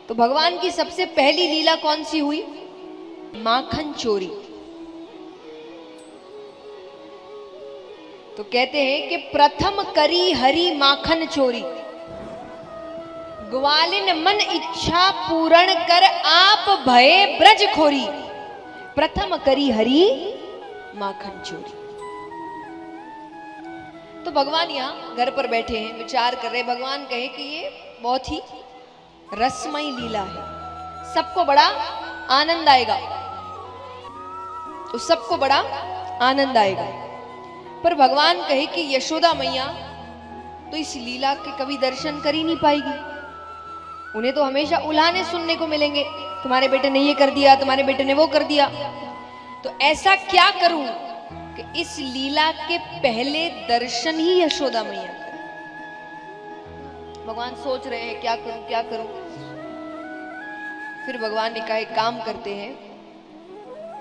तो भगवान की सबसे पहली लीला कौन सी हुई? माखन चोरी। तो कहते हैं कि प्रथम करी हरि माखन चोरी, ग्वालिन मन इच्छा पूर्ण कर आप भये ब्रज खोरी। प्रथम करी हरि माखन चोरी। तो भगवान यहाँ घर पर बैठे हैं, विचार कर रहे। भगवान कहे कि ये बहुत ही रसमयी लीला है, सबको बड़ा आनंद आएगा, तो सबको बड़ा आनंद आएगा। पर भगवान कहे कि यशोदा मैया तो इस लीला के कभी दर्शन कर ही नहीं पाएगी, उन्हें तो हमेशा उल्हाने सुनने को मिलेंगे, तुम्हारे बेटे ने ये कर दिया, तुम्हारे बेटे ने वो कर दिया। तो ऐसा क्या करूं कि इस लीला के पहले दर्शन ही यशोदा मैया करें। भगवान सोच रहे हैं क्या करूं क्या करूं। फिर भगवान ने कहा एक काम करते हैं,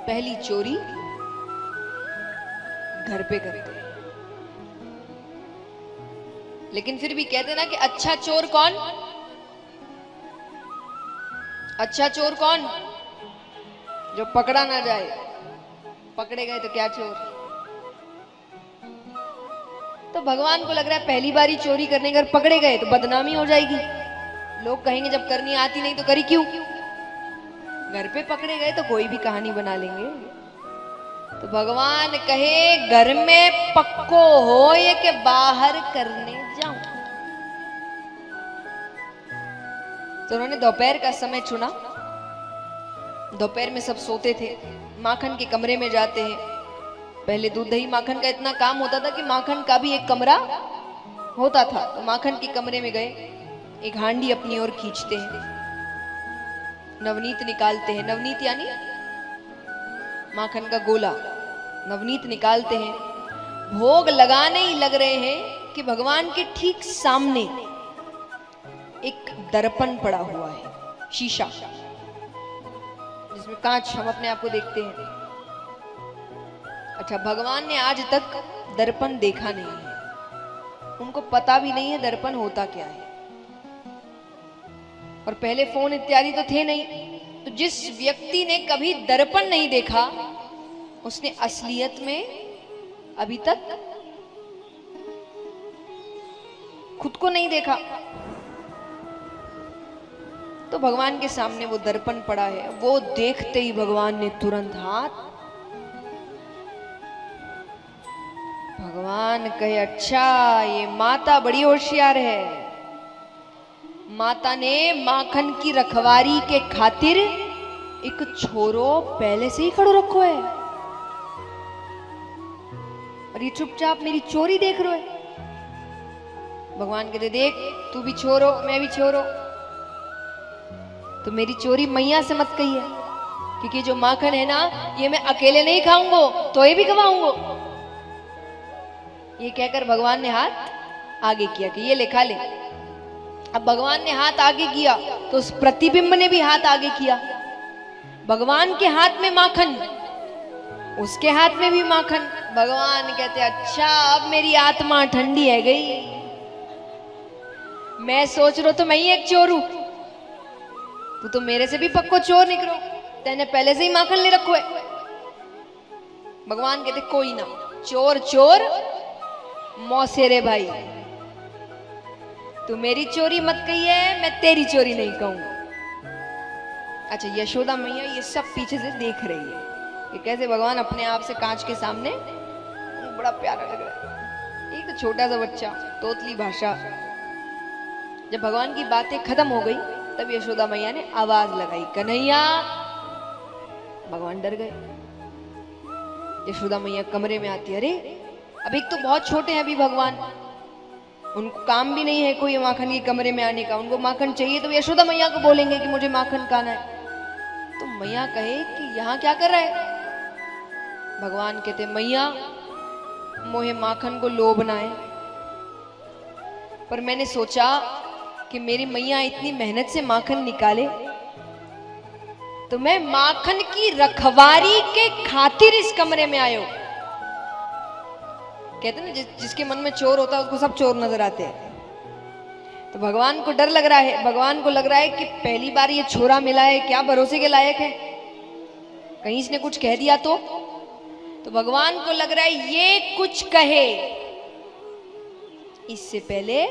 पहली चोरी घर पे करते हैं। लेकिन फिर भी कहते ना कि अच्छा चोर कौन? अच्छा चोर कौन? जो पकड़ा ना जाए, पकड़े गए तो क्या चोर। तो भगवान को लग रहा है पहली बारी चोरी करने अगर पकड़े गए तो बदनामी हो जाएगी, लोग कहेंगे जब करनी आती नहीं तो करी क्यों। घर पे पकड़े गए तो कोई भी कहानी बना लेंगे। तो भगवान कहे घर में पक्को हो ये के बाहर करने जाऊं। तो उन्होंने दोपहर का समय चुना। दोपहर में सब सोते थे, माखन के कमरे में जाते हैं। पहले दूध दही माखन का इतना काम होता था कि माखन का भी एक कमरा होता था। तो माखन के कमरे में गए, एक हांडी अपनी ओर खींचते हैं, नवनीत निकालते हैं। नवनीत यानी माखन का गोला, नवनीत निकालते हैं। भोग लगाने ही लग रहे हैं कि भगवान के ठीक सामने एक दर्पण पड़ा हुआ है, शीशा जिसमें कांच हम अपने आप को देखते हैं। अच्छा, भगवान ने आज तक दर्पण देखा नहीं है, उनको पता भी नहीं है दर्पण होता क्या है। और पहले फोन इत्यादि तो थे नहीं, तो जिस व्यक्ति ने कभी दर्पण नहीं देखा उसने असलियत में अभी तक खुद को नहीं देखा। तो भगवान के सामने वो दर्पण पड़ा है, वो देखते ही भगवान ने तुरंत हाथ, भगवान कहे अच्छा ये माता बड़ी होशियार है, माता ने माखन की रखवारी के खातिर एक छोरो पहले से ही खड़ो रखो है और ये चुपचाप मेरी चोरी देख रहे है। भगवान कहते देख तू भी छोरो मैं भी छोरो, तो मेरी चोरी मैया से मत कही है, क्योंकि जो माखन है ना ये मैं अकेले नहीं खाऊंगा तो ये भी खवाऊंगा। ये कहकर भगवान ने हाथ आगे किया कि ये ले खा ले। अब भगवान ने हाथ आगे किया तो उस प्रतिबिंब ने भी हाथ आगे किया। भगवान के हाथ में माखन, उसके हाथ में भी माखन। भगवान कहते अच्छा अब मेरी आत्मा ठंडी है गई, मैं सोच रहा तो मैं ही एक चोर हूं, तू तो मेरे से भी पक्को चोर निकलो, तेने पहले से ही माखन ले रखो है। भगवान कहते कोई ना, चोर चोर मौसेरे भाई, तू मेरी चोरी मत कहिए, मैं तेरी चोरी नहीं कहूंगा। अच्छा, यशोदा मैया ये सब पीछे से देख रही है कि कैसे भगवान अपने आप से कांच के सामने, बड़ा प्यारा लग रहा है। एक तो छोटा सा बच्चा, तोतली भाषा। जब भगवान की बातें खत्म हो गई तब यशोदा मैया ने आवाज लगाई कन्हैया। भगवान डर गए। यशोदा मैया कमरे में आती, अरे अब एक तो बहुत छोटे हैं अभी भगवान, उनको काम भी नहीं है कोई माखन के कमरे में आने का, उनको माखन चाहिए तो यशोदा मैया को बोलेंगे कि मुझे माखन खाना है। तो मैया कहे कि यहाँ क्या कर रहा है? भगवान कहते मैया मोहे माखन को लोभना है, पर मैंने सोचा कि मेरी मैया इतनी मेहनत से माखन निकाले तो मैं माखन की रखवारी के खातिर इस कमरे में आयो। कहते ना जिसके मन में चोर होता है उसको सब चोर नजर आते हैं। तो भगवान को डर लग रहा है, भगवान को लग रहा है कि पहली बार ये छोरा मिला है, क्या भरोसे के लायक है, कहीं इसने कुछ कह दिया तो भगवान को लग रहा है ये कुछ कहे इससे पहले।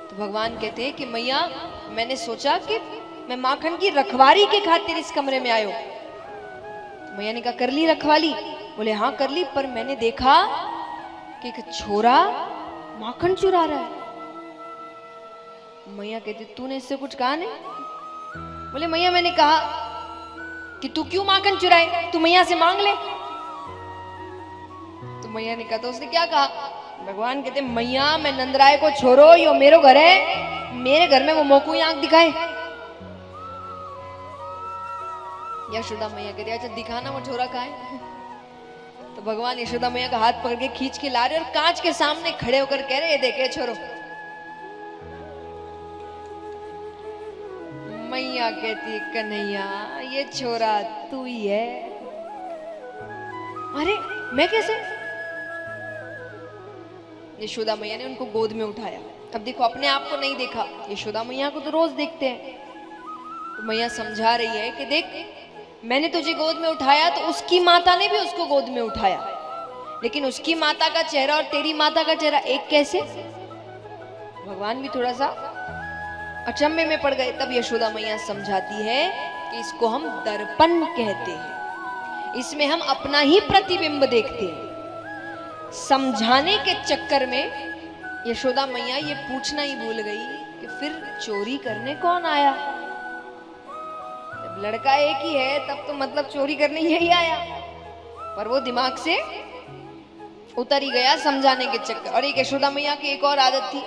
तो भगवान कहते हैं कि मैया मैंने सोचा कि मैं माखन की रखवाली के खातिर इस कमरे में आयो। तो मैया ने कहा कर ली रखवाली? बोले हाँ कर ली, पर मैंने देखा कि एक छोरा माखन चुरा रहा है। मैया कहती तूने इससे कुछ कहा नहीं? बोले मैया मैंने कहा कि तू क्यों माखन चुराए, तू मैया से मांग ले। तो मैया ने कहा तो उसने क्या कहा? भगवान कहते मैया मैं नंदराय को छोड़ो, यो मेरो घर है, मेरे घर में वो मोकू आंख दिखाए। यशोदा मैया कहती अच्छा दिखाना वो छोरा कहाँ है। तो भगवान यशोदा मैया का हाथ पकड़ के खींच के ला रहे और कांच के सामने खड़े होकर कह रहे देखे छोरो। मैया कहती कन्हैया ये छोरा तू ही है। अरे मैं कैसे? यशोदा मैया ने उनको गोद में उठाया। अब देखो अपने आप को नहीं देखा, यशोदा मैया को तो रोज देखते हैं। तो मैया समझा रही है कि देख मैंने तुझे गोद में उठाया तो उसकी माता ने भी उसको गोद में उठाया, लेकिन उसकी माता का चेहरा और तेरी माता का चेहरा एक कैसे? भगवान भी थोड़ा सा अचंभे में पड़ गए। तब यशोदा मैया समझाती है कि इसको हम दर्पण कहते हैं, इसमें हम अपना ही प्रतिबिंब देखते हैं। समझाने के चक्कर में यशोदा मैया ये पूछना ही भूल गई कि फिर चोरी करने कौन आया? जब लड़का एक ही है तब तो मतलब चोरी करने यही आया, पर वो दिमाग से उतर ही गया समझाने के चक्कर। और एक यशोदा मैया की एक और आदत थी,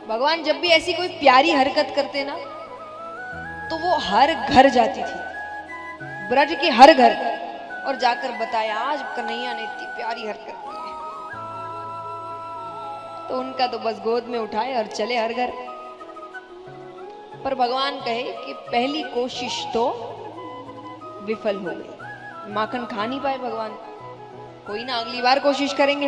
भगवान जब भी ऐसी कोई प्यारी हरकत करते ना तो वो हर घर जाती थी, ब्रज के हर घर, और जाकर बताया आज कन्हैया ने इतनी प्यारी हरकत की है। तो उनका तो बस गोद में उठाए और चले हर घर। पर भगवान कहे कि पहली कोशिश तो विफल हो गई, माखन खा नहीं पाए भगवान, कोई ना अगली बार कोशिश करेंगे।